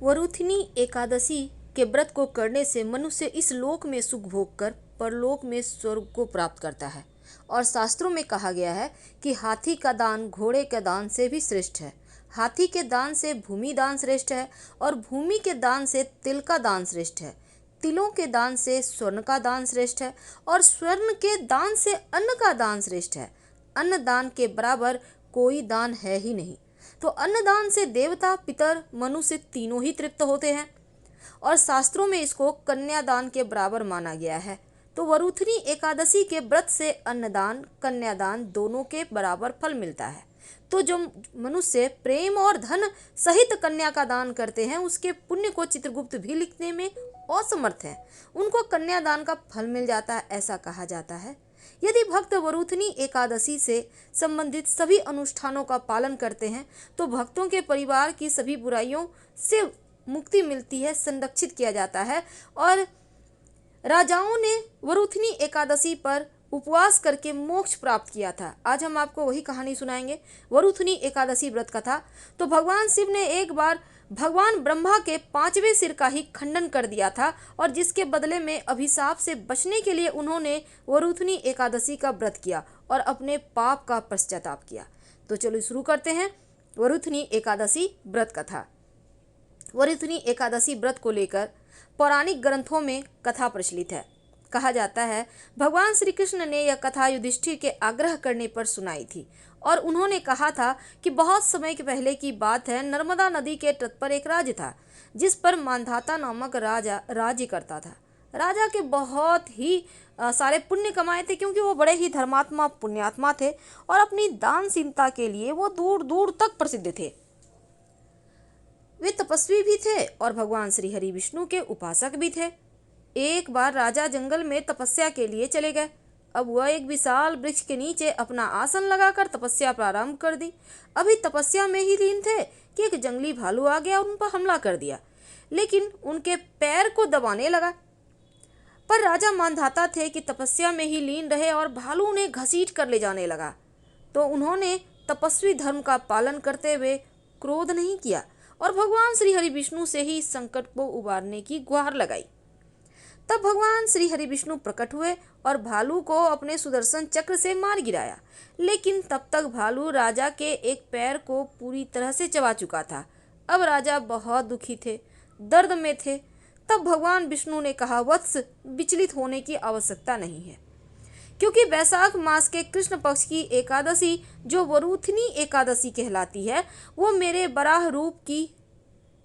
वरुथिनी एकादशी के व्रत को करने से मनुष्य इस लोक में सुख भोग कर परलोक में स्वर्ग को प्राप्त करता है। और शास्त्रों में कहा गया है कि हाथी का दान घोड़े के दान से भी श्रेष्ठ है, हाथी के दान से भूमि दान श्रेष्ठ है, और भूमि के दान से तिल का दान श्रेष्ठ है, तिलों के दान से स्वर्ण का दान श्रेष्ठ है, और स्वर्ण के दान से अन्न का दान श्रेष्ठ है। अन्न दान के बराबर कोई दान है ही नहीं। तो अन्नदान से देवता, पितर, मनुष्य तीनों ही तृप्त होते हैं, और शास्त्रों में इसको कन्यादान के बराबर माना गया है। तो वरुथिनी एकादशी के व्रत से अन्नदान, कन्यादान दोनों के बराबर फल मिलता है। तो जो मनुष्य प्रेम और धन सहित कन्या का दान करते हैं, उसके पुण्य को चित्रगुप्त भी लिखने में असमर्थ है, उनको कन्यादान का फल मिल जाता है, ऐसा कहा जाता है। यदि भक्त वरुथिनी एकादशी से संबंधित सभी अनुष्ठानों का पालन करते हैं तो भक्तों के परिवार की सभी बुराइयों से मुक्ति मिलती है, संरक्षित किया जाता है। और राजाओं ने वरुथिनी एकादशी पर उपवास करके मोक्ष प्राप्त किया था। आज हम आपको वही कहानी सुनाएंगे, वरुथिनी एकादशी व्रत कथा। तो भगवान शिव ने एक बार भगवान ब्रह्मा के 5वें सिर का ही खंडन कर दिया था, और जिसके बदले में अभिशाप से बचने के लिए उन्होंने वरुथिनी एकादशी का व्रत किया और अपने पाप का पश्चाताप किया। तो चलो शुरू करते हैं वरुथिनी एकादशी व्रत कथा। वरुथिनी एकादशी व्रत को लेकर पौराणिक ग्रंथों में कथा प्रचलित है। कहा जाता है भगवान श्री कृष्ण ने यह कथा युधिष्ठिर के आग्रह करने पर सुनाई थी, और उन्होंने कहा था कि बहुत समय के पहले की बात है, नर्मदा नदी के तट पर एक राज्य था जिस पर मांधाता नामक राजा राज्य करता था। राजा के बहुत ही सारे पुण्य कमाए थे, क्योंकि वो बड़े ही धर्मात्मा पुण्यात्मा थे, और अपनी दानशीलता के लिए वो दूर दूर तक प्रसिद्ध थे। वे तपस्वी भी थे और भगवान श्री हरि विष्णु के उपासक भी थे। एक बार राजा जंगल में तपस्या के लिए चले गए। अब वह एक विशाल वृक्ष के नीचे अपना आसन लगाकर तपस्या प्रारंभ कर दी। अभी तपस्या में ही लीन थे कि एक जंगली भालू आ गया और उन पर हमला कर दिया, लेकिन उनके पैर को दबाने लगा। पर राजा मानधाता थे कि तपस्या में ही लीन रहे, और भालू उन्हें घसीट कर ले जाने लगा। तो उन्होंने तपस्वी धर्म का पालन करते हुए क्रोध नहीं किया और भगवान श्री हरि विष्णु से ही संकट को उबारने की गुहार लगाई। तब भगवान श्री हरि विष्णु प्रकट हुए और भालू को अपने सुदर्शन चक्र से मार गिराया, लेकिन तब तक भालू राजा के एक पैर को पूरी तरह से चबा चुका था। अब राजा बहुत दुखी थे, दर्द में थे। तब भगवान विष्णु ने कहा, वत्स, विचलित होने की आवश्यकता नहीं है, क्योंकि वैशाख मास के कृष्ण पक्ष की एकादशी जो वरुथिनी एकादशी कहलाती है, वो मेरे बराह रूप की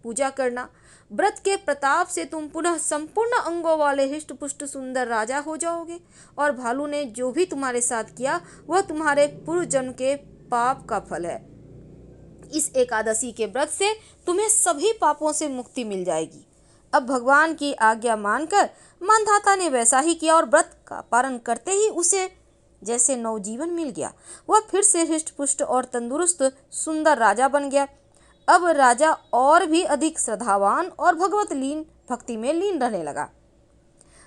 पूजा करना। व्रत के प्रताप से तुम पुनः संपूर्ण अंगों वाले हिष्ट पुष्ट सुंदर राजा हो जाओगे, और भालू ने जो भी तुम्हारे साथ किया वह तुम्हारे पूर्व जन्म के पाप का फल है। इस एकादशी के व्रत से तुम्हें सभी पापों से मुक्ति मिल जाएगी। अब भगवान की आज्ञा मानकर मानधाता ने वैसा ही किया, और व्रत का पालन करते ही उसे जैसे नवजीवन मिल गया। वह फिर से हृष्ट पुष्ट और तंदुरुस्त सुंदर राजा बन गया। अब राजा और भी अधिक श्रद्धावान और भक्ति में लीन रहने लगा।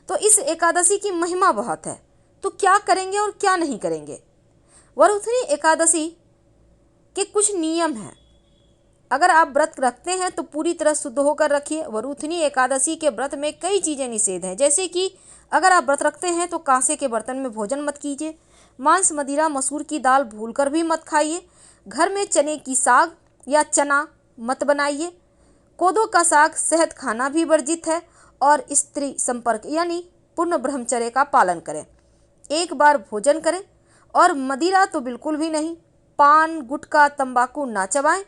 तो इस एकादशी की महिमा बहुत है। तो क्या करेंगे और क्या नहीं करेंगे? वरुथिनी एकादशी के कुछ नियम हैं। अगर आप व्रत रखते हैं तो पूरी तरह शुद्ध होकर रखिए। वरुथिनी एकादशी के व्रत में कई चीज़ें निषेध हैं, जैसे कि अगर आप व्रत रखते हैं तो कांसे के बर्तन में भोजन मत कीजिए, मांस, मदिरा, मसूर की दाल भूलकर भी मत खाइए, घर में चने की साग या चना मत बनाइए, कोदो का साग शहद खाना भी वर्जित है, और स्त्री संपर्क यानी पूर्ण ब्रह्मचर्य का पालन करें। एक बार भोजन करें, और मदिरा तो बिल्कुल भी नहीं, पान, गुटखा, तंबाकू ना चबाएं,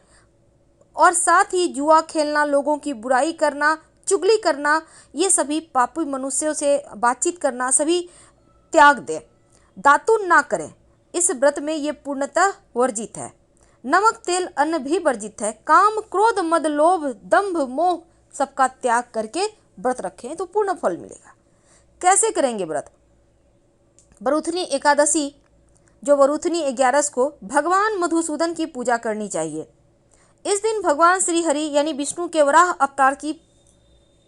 और साथ ही जुआ खेलना, लोगों की बुराई करना, चुगली करना, ये सभी पापी मनुष्यों से बातचीत करना सभी त्याग दें। दातुन ना करें, इस व्रत में ये पूर्णतः वर्जित है। नमक, तेल, अन्न भी वर्जित है। काम, क्रोध, मद, लोभ, दंभ, मोह सबका त्याग करके व्रत रखें तो पूर्ण फल मिलेगा। कैसे करेंगे व्रत? वरुथिनी एकादशी जो वरुथिनी 11 को भगवान मधुसूदन की पूजा करनी चाहिए। इस दिन भगवान श्री हरि यानी विष्णु के वराह अवतार की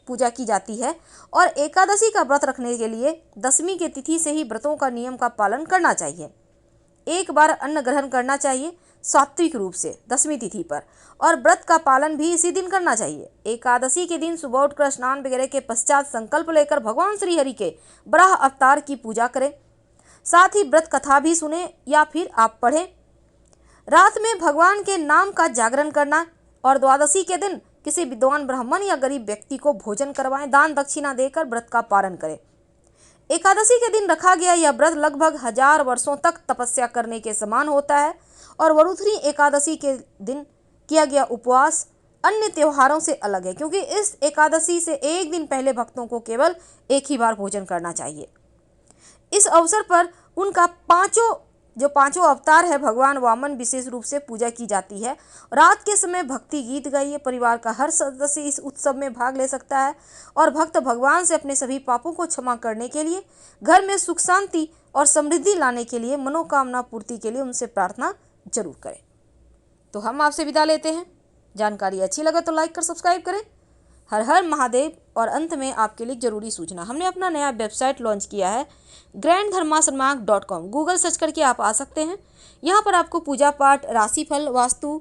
पूजा की जाती है, और एकादशी का व्रत रखने के लिए दशमी के तिथि से ही व्रतों का नियम का पालन करना चाहिए। एक बार अन्न ग्रहण करना चाहिए, सात्विक रूप से 10वीं तिथि पर, और व्रत का पालन भी इसी दिन करना चाहिए। एकादशी के दिन सुबह उठकर स्नान वगैरह के पश्चात संकल्प लेकर भगवान श्री हरि के वराह अवतार की पूजा करें। साथ ही व्रत कथा भी सुने या फिर आप पढ़ें। रात में भगवान के नाम का जागरण करना, और द्वादशी के दिन किसी विद्वान ब्राह्मण या गरीब व्यक्ति को भोजन करवाएं, दान दक्षिणा देकर व्रत का पालन करें। एकादशी के दिन रखा गया यह व्रत लगभग 1000 वर्षों तक तपस्या करने के समान होता है, और वरुथनी एकादशी के दिन किया गया उपवास अन्य त्योहारों से अलग है, क्योंकि इस एकादशी से एक दिन पहले भक्तों को केवल एक ही बार भोजन करना चाहिए। इस अवसर पर उनका पांचों अवतार है भगवान वामन विशेष रूप से पूजा की जाती है। रात के समय भक्ति गीत गाइए। परिवार का हर सदस्य इस उत्सव में भाग ले सकता है, और भक्त भगवान से अपने सभी पापों को क्षमा करने के लिए, घर में सुख शांति और समृद्धि लाने के लिए, मनोकामना पूर्ति के लिए उनसे प्रार्थना जरूर करें। तो हम आपसे विदा लेते हैं। जानकारी अच्छी लगे तो लाइक कर सब्सक्राइब करें। हर हर महादेव। और अंत में आपके लिए जरूरी सूचना, हमने अपना नया वेबसाइट लॉन्च किया है granddharmasarmak.com। गूगल सर्च करके आप आ सकते हैं। यहाँ पर आपको पूजा पाठ, राशिफल, वास्तु,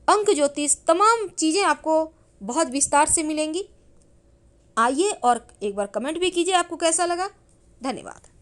अंक ज्योतिष, तमाम चीज़ें आपको बहुत विस्तार से मिलेंगी। आइए और एक बार कमेंट भी कीजिए आपको कैसा लगा। धन्यवाद।